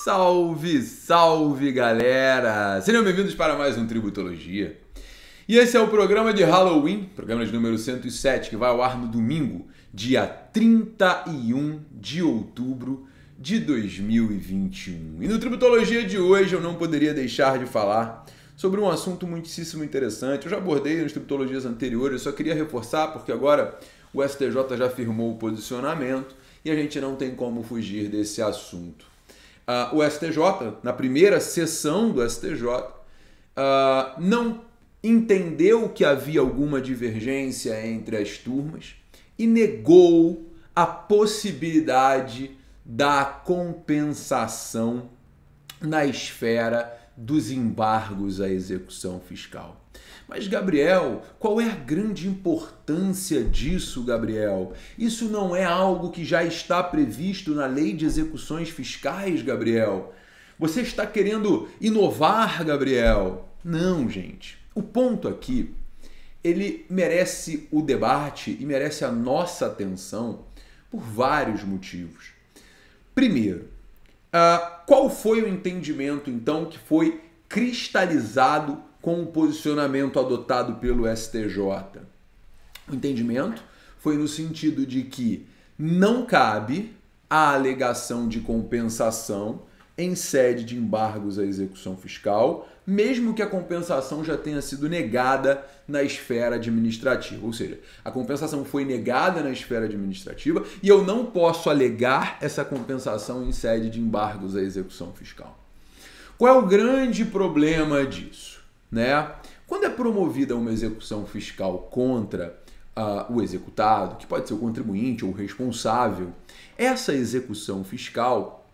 Salve, salve galera! Sejam bem-vindos para mais um Tributologia. E esse é o programa de Halloween, programa de número 107, que vai ao ar no domingo, dia 31 de outubro de 2021. E no Tributologia de hoje eu não poderia deixar de falar sobre um assunto muitíssimo interessante. Eu já abordei nas tributologias anteriores, eu só queria reforçar porque agora o STJ já firmou o posicionamento e a gente não tem como fugir desse assunto. O STJ, na primeira sessão do STJ, não entendeu que havia alguma divergência entre as turmas e negou a possibilidade da compensação na esfera dos embargos à execução fiscal. Mas, Gabriel, qual é a grande importância disso, Gabriel? Isso não é algo que já está previsto na Lei de Execuções Fiscais, Gabriel? Você está querendo inovar, Gabriel? Não, gente. O ponto aqui, ele merece o debate e merece a nossa atenção por vários motivos. Primeiro, qual foi o entendimento, então, que foi cristalizado com o posicionamento adotado pelo STJ? O entendimento foi no sentido de que não cabe a alegação de compensação em sede de embargos à execução fiscal, mesmo que a compensação já tenha sido negada na esfera administrativa. Ou seja, a compensação foi negada na esfera administrativa e eu não posso alegar essa compensação em sede de embargos à execução fiscal. Qual é o grande problema disso? Quando é promovida uma execução fiscal contra o executado, que pode ser o contribuinte ou o responsável, essa execução fiscal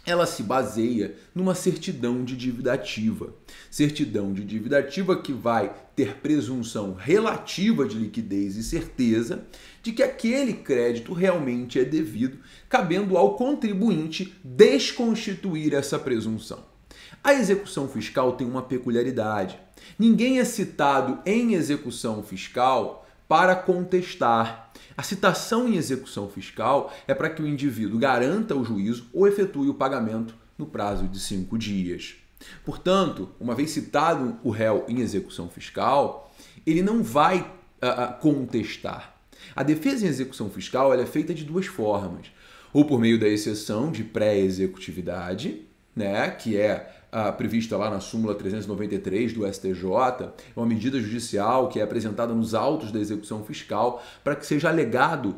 ela se baseia numa certidão de dívida ativa. Certidão de dívida ativa que vai ter presunção relativa de liquidez e certeza de que aquele crédito realmente é devido, cabendo ao contribuinte desconstituir essa presunção. A execução fiscal tem uma peculiaridade. Ninguém é citado em execução fiscal para contestar. A citação em execução fiscal é para que o indivíduo garanta o juízo ou efetue o pagamento no prazo de 5 dias. Portanto, uma vez citado o réu em execução fiscal, ele não vai contestar. A defesa em execução fiscal ela é feita de duas formas. Ou por meio da exceção de pré-executividade, que é prevista lá na súmula 393 do STJ, é uma medida judicial que é apresentada nos autos da execução fiscal para que seja alegado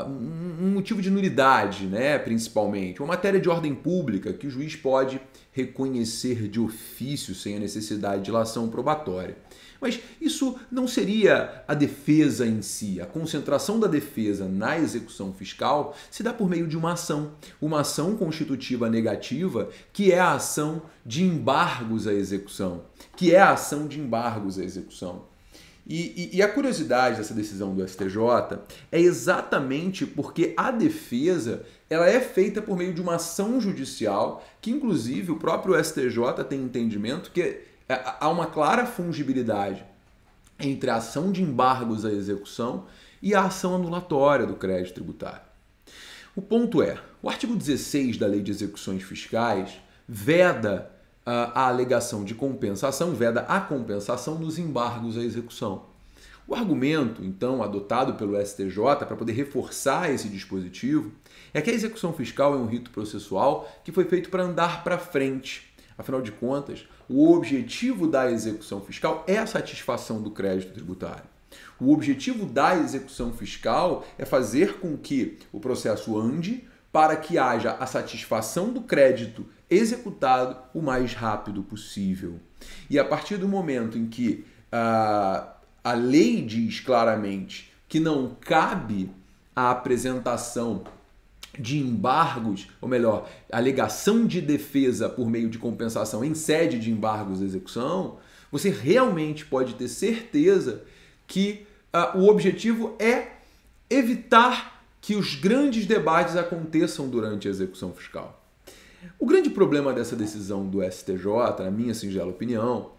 um motivo de nulidade, principalmente, uma matéria de ordem pública que o juiz pode reconhecer de ofício sem a necessidade de dilação probatória. Mas isso não seria a defesa em si. A concentração da defesa na execução fiscal se dá por meio de uma ação constitutiva negativa, que é a ação de embargos à execução, E a curiosidade dessa decisão do STJ é exatamente porque a defesa ela é feita por meio de uma ação judicial que, inclusive, o próprio STJ tem entendimento que há uma clara fungibilidade entre a ação de embargos à execução e a ação anulatória do crédito tributário. O ponto é, o artigo 16 da Lei de Execuções Fiscais veda a alegação de compensação, veda a compensação nos embargos à execução. O argumento, então, adotado pelo STJ para poder reforçar esse dispositivo é que a execução fiscal é um rito processual que foi feito para andar para frente. Afinal de contas, o objetivo da execução fiscal é a satisfação do crédito tributário. O objetivo da execução fiscal é fazer com que o processo ande para que haja a satisfação do crédito executado o mais rápido possível. E a partir do momento em que a lei diz claramente que não cabe a apresentação de embargos, ou melhor, alegação de defesa por meio de compensação em sede de embargos à execução, você realmente pode ter certeza que o objetivo é evitar que os grandes debates aconteçam durante a execução fiscal. O grande problema dessa decisão do STJ, na minha singela opinião,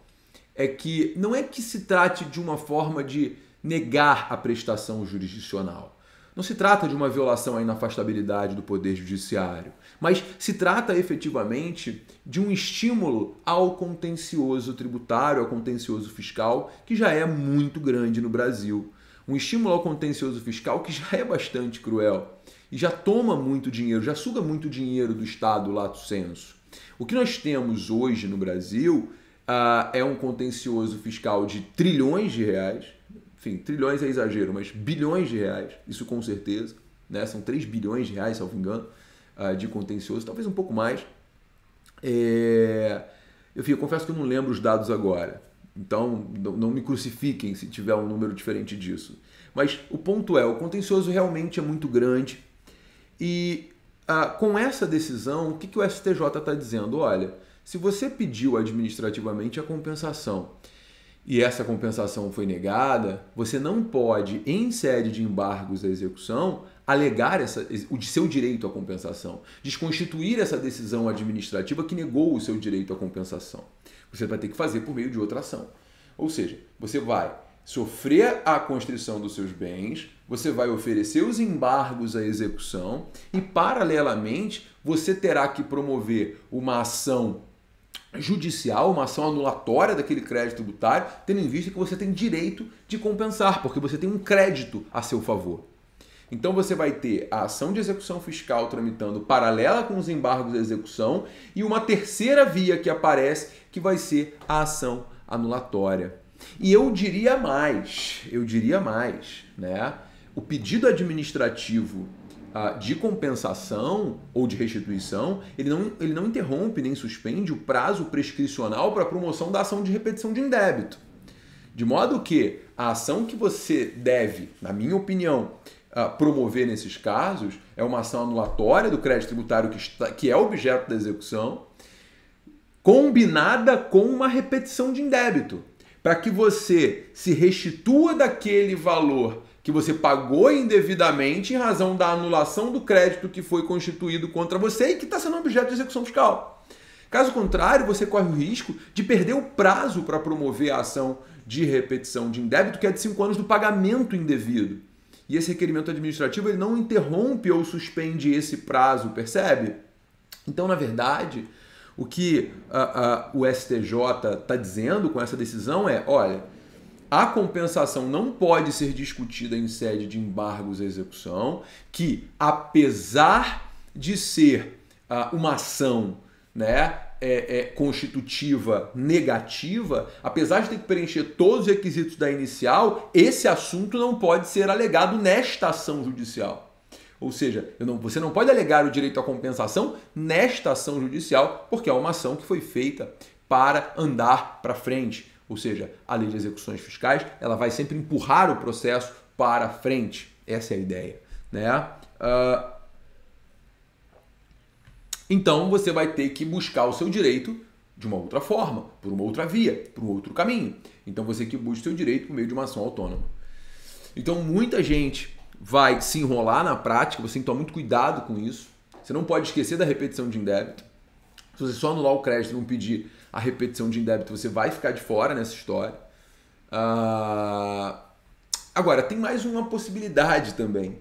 é que não é que se trate de uma forma de negar a prestação jurisdicional. Não se trata de uma violação à inafastabilidade do Poder Judiciário, mas se trata efetivamente de um estímulo ao contencioso tributário, ao contencioso fiscal, que já é muito grande no Brasil. Um estímulo ao contencioso fiscal que já é bastante cruel e já toma muito dinheiro, já suga muito dinheiro do Estado lato sensu. O que nós temos hoje no Brasil é um contencioso fiscal de trilhões de reais. Enfim, trilhões é exagero, mas bilhões de reais, isso com certeza, né? São 3 bilhões de reais, se não me engano, de contencioso, talvez um pouco mais. Eu confesso que eu não lembro os dados agora, então não me crucifiquem se tiver um número diferente disso. Mas o ponto é, o contencioso realmente é muito grande e com essa decisão, o que o STJ está dizendo? Olha, se você pediu administrativamente a compensação e essa compensação foi negada, você não pode, em sede de embargos à execução, alegar o seu direito à compensação, desconstituir essa decisão administrativa que negou o seu direito à compensação. Você vai ter que fazer por meio de outra ação. Ou seja, você vai sofrer a constrição dos seus bens, você vai oferecer os embargos à execução e, paralelamente, você terá que promover uma ação judicial, uma ação anulatória daquele crédito tributário, tendo em vista que você tem direito de compensar, porque você tem um crédito a seu favor. Então você vai ter a ação de execução fiscal tramitando paralela com os embargos da execução e uma terceira via que aparece, que vai ser a ação anulatória. E eu diria mais, né? O pedido administrativo de compensação ou de restituição, ele não interrompe nem suspende o prazo prescricional para a promoção da ação de repetição de indébito. De modo que a ação que você deve, na minha opinião, promover nesses casos é uma ação anulatória do crédito tributário que é objeto da execução, combinada com uma repetição de indébito, para que você se restitua daquele valor que você pagou indevidamente em razão da anulação do crédito que foi constituído contra você e que está sendo objeto de execução fiscal. Caso contrário, você corre o risco de perder o prazo para promover a ação de repetição de indébito, que é de 5 anos do pagamento indevido. E esse requerimento administrativo ele não interrompe ou suspende esse prazo, percebe? Então, na verdade, o que o STJ está dizendo com essa decisão é, olha, a compensação não pode ser discutida em sede de embargos à execução, que apesar de ser uma ação, né, constitutiva negativa, apesar de ter que preencher todos os requisitos da inicial, esse assunto não pode ser alegado nesta ação judicial. Ou seja, você não pode alegar o direito à compensação nesta ação judicial, porque é uma ação que foi feita para andar para frente. Ou seja, a lei de execuções fiscais ela vai sempre empurrar o processo para frente. Essa é a ideia, né? Então você vai ter que buscar o seu direito de uma outra forma, por uma outra via, por um outro caminho. Então você que busca o seu direito por meio de uma ação autônoma. Então muita gente vai se enrolar na prática, você tem que tomar muito cuidado com isso. Você não pode esquecer da repetição de indébito. Se você só anular o crédito e não pedir a repetição de indébito, você vai ficar de fora nessa história. Agora, tem mais uma possibilidade também.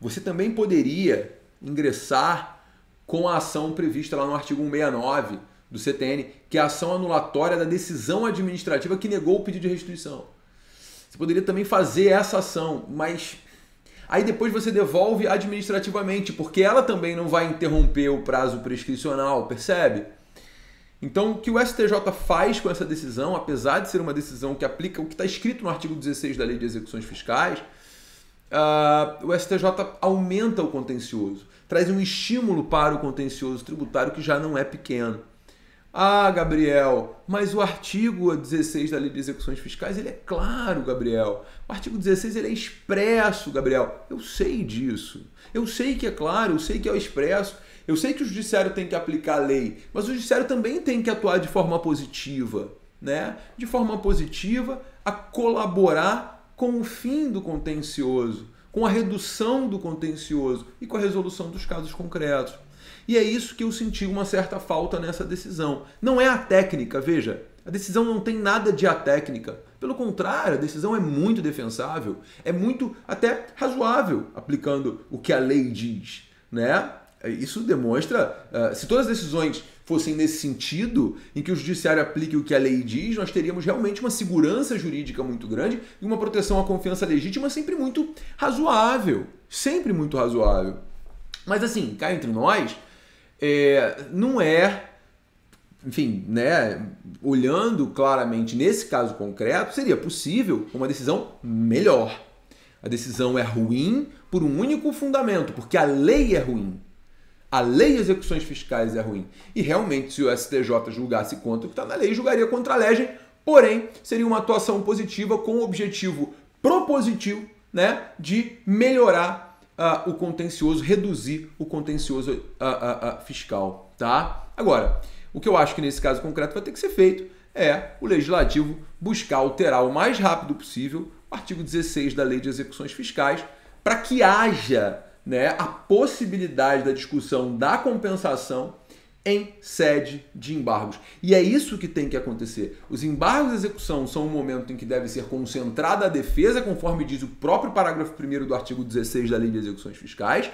Você também poderia ingressar com a ação prevista lá no artigo 169 do CTN, que é a ação anulatória da decisão administrativa que negou o pedido de restituição. Você poderia também fazer essa ação, mas aí depois você devolve administrativamente, porque ela também não vai interromper o prazo prescricional, percebe? Então, o que o STJ faz com essa decisão, apesar de ser uma decisão que aplica o que está escrito no artigo 16 da Lei de Execuções Fiscais, o STJ aumenta o contencioso, traz um estímulo para o contencioso tributário que já não é pequeno. Ah, Gabriel, mas o artigo 16 da Lei de Execuções Fiscais, ele é claro, Gabriel. O artigo 16 ele é expresso, Gabriel. Eu sei disso. Eu sei que é claro, eu sei que é expresso. Eu sei que o judiciário tem que aplicar a lei, mas o judiciário também tem que atuar de forma positiva, né? De forma positiva a colaborar com o fim do contencioso, com a redução do contencioso e com a resolução dos casos concretos. E é isso que eu senti uma certa falta nessa decisão. Não é a técnica, veja, A decisão não tem nada de atécnica. Pelo contrário, a decisão é muito defensável, é muito até razoável aplicando o que a lei diz, né? Isso demonstra, se todas as decisões fossem nesse sentido, em que o judiciário aplique o que a lei diz, nós teríamos realmente uma segurança jurídica muito grande e uma proteção à confiança legítima sempre muito razoável. Sempre muito razoável. Mas assim, cá entre nós, não é... Enfim, né, olhando claramente nesse caso concreto, seria possível uma decisão melhor. A decisão é ruim por um único fundamento, porque a lei é ruim. A lei de execuções fiscais é ruim. E realmente, se o STJ julgasse contra o que está na lei, julgaria contra a legem, porém, seria uma atuação positiva com o objetivo propositivo, né, de melhorar o contencioso, reduzir o contencioso fiscal. Tá? Agora, o que eu acho que nesse caso concreto vai ter que ser feito é o legislativo buscar alterar o mais rápido possível o artigo 16 da Lei de Execuções Fiscais para que haja, né, a possibilidade da discussão da compensação em sede de embargos. E é isso que tem que acontecer. Os embargos de execução são um momento em que deve ser concentrada a defesa, conforme diz o próprio parágrafo 1º do artigo 16 da Lei de Execuções Fiscais.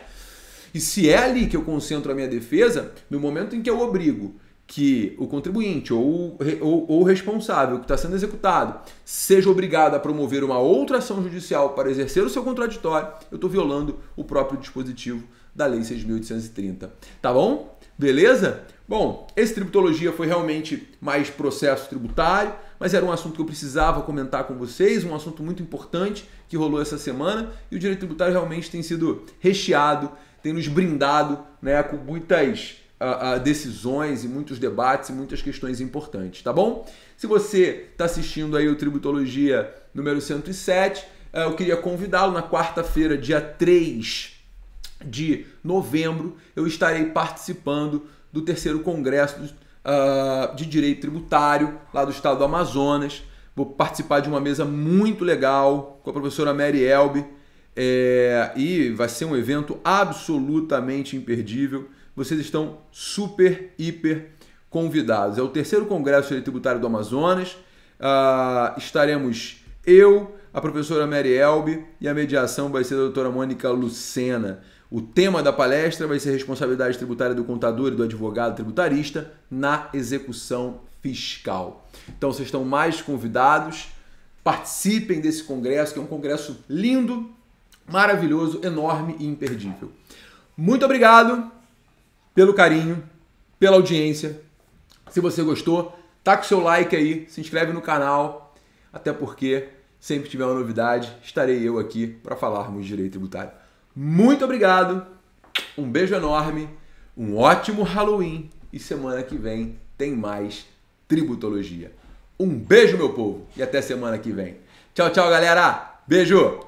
E se é ali que eu concentro a minha defesa, no momento em que eu obrigo que o contribuinte ou o responsável que está sendo executado seja obrigado a promover uma outra ação judicial para exercer o seu contraditório, eu estou violando o próprio dispositivo da Lei 6.830. Tá bom? Beleza? Bom, esse Tributologia foi realmente mais processo tributário, mas era um assunto que eu precisava comentar com vocês, um assunto muito importante que rolou essa semana, e o direito tributário realmente tem sido recheado, tem nos brindado, né, com muitas decisões e muitos debates e muitas questões importantes, tá bom? Se você está assistindo aí o Tributologia número 107, eu queria convidá-lo na quarta-feira, dia 3 de novembro, eu estarei participando do 3º Congresso de Direito Tributário lá do estado do Amazonas. Vou participar de uma mesa muito legal com a professora Mary Elbe, e vai ser um evento absolutamente imperdível. Vocês estão super, hiper convidados. É o 3º Congresso de Direito Tributário do Amazonas. Estaremos eu, a professora Mary Elbe, e a mediação vai ser a doutora Mônica Lucena. O tema da palestra vai ser responsabilidade tributária do contador e do advogado tributarista na execução fiscal. Então, vocês estão mais convidados. Participem desse congresso, que é um congresso lindo, maravilhoso, enorme e imperdível. Muito obrigado pelo carinho, pela audiência. Se você gostou, taca o seu like aí, se inscreve no canal, até porque sempre que tiver uma novidade, estarei eu aqui para falarmos de direito tributário. Muito obrigado, um beijo enorme, um ótimo Halloween e semana que vem tem mais Tributologia. Um beijo, meu povo, e até semana que vem. Tchau, tchau, galera. Beijo!